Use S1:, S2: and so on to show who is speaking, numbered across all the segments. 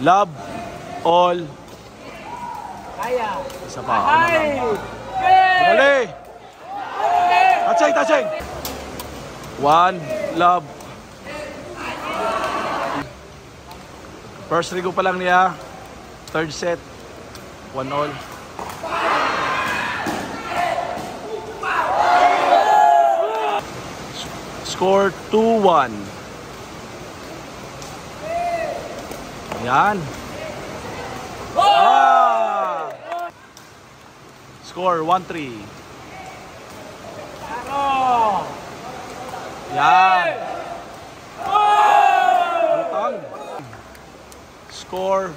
S1: Love all.
S2: Kaya.
S1: Isa pa. Dali. Touching. One love. First rigo pa lang niya. Third set. 1-all. Score 2-1. Yan. Score 1-3. Yan. Utang. Score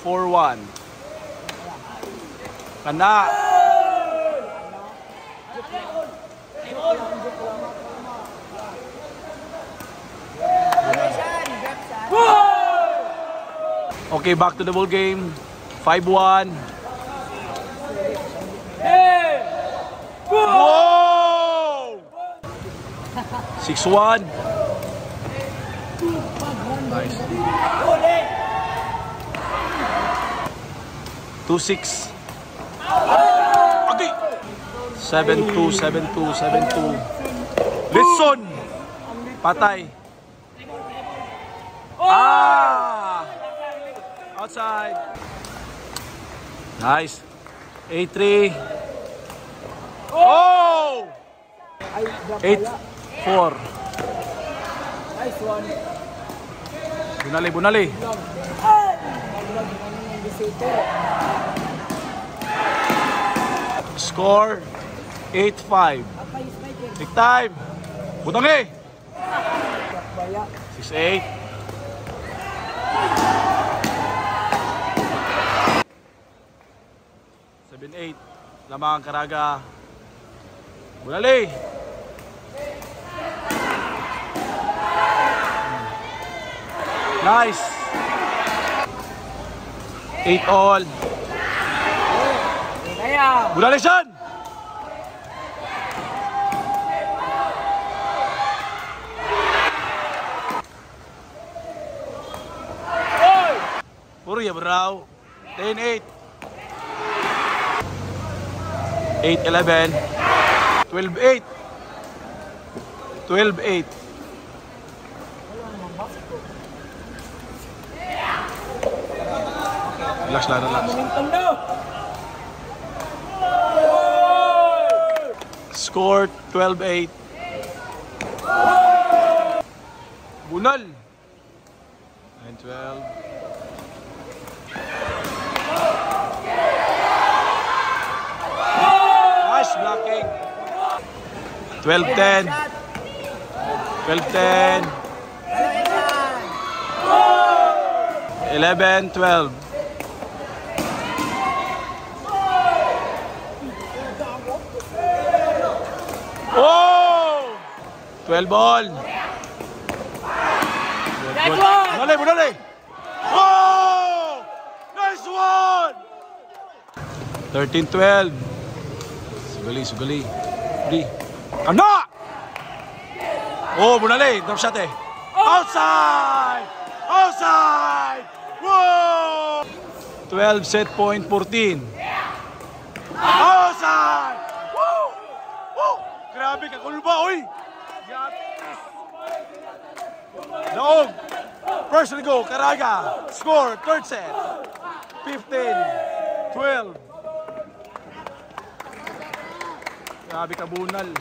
S1: 4-1. Kana. Okay, back to the ball game. 5-1. Whoa! 6-1. Nice. 2-6. Okay. 7-2, 7-2, 7-2. Listen. Patay. Outside. Nice. 8-3. Oh! 8-4.
S2: Nice one.
S1: Bunali. Score 8-5. Big time. Butangi. 6-8. Lamang Caraga. Bunali. Nice. 8-all. Bunali siyan. Puro ya bro. 10-8. 8-11. 12-8. 12-8. Relax lang, relax. Score 12-8. Bunal. 9-12. Nice blocking. 12-10. 12-10. 11-12. Oh! 12 ball. Bunali. Oh! Nice one! 13-12. Sugali. Di. Kana! Oh, bunali. Drop shot eh. Outside! Whoa! 12 set point 14. Outside! Woo! Grabe ka kulba, oy! Daog! First to go, Caraga. Score, third set. 15-12. Grabe ka bunal.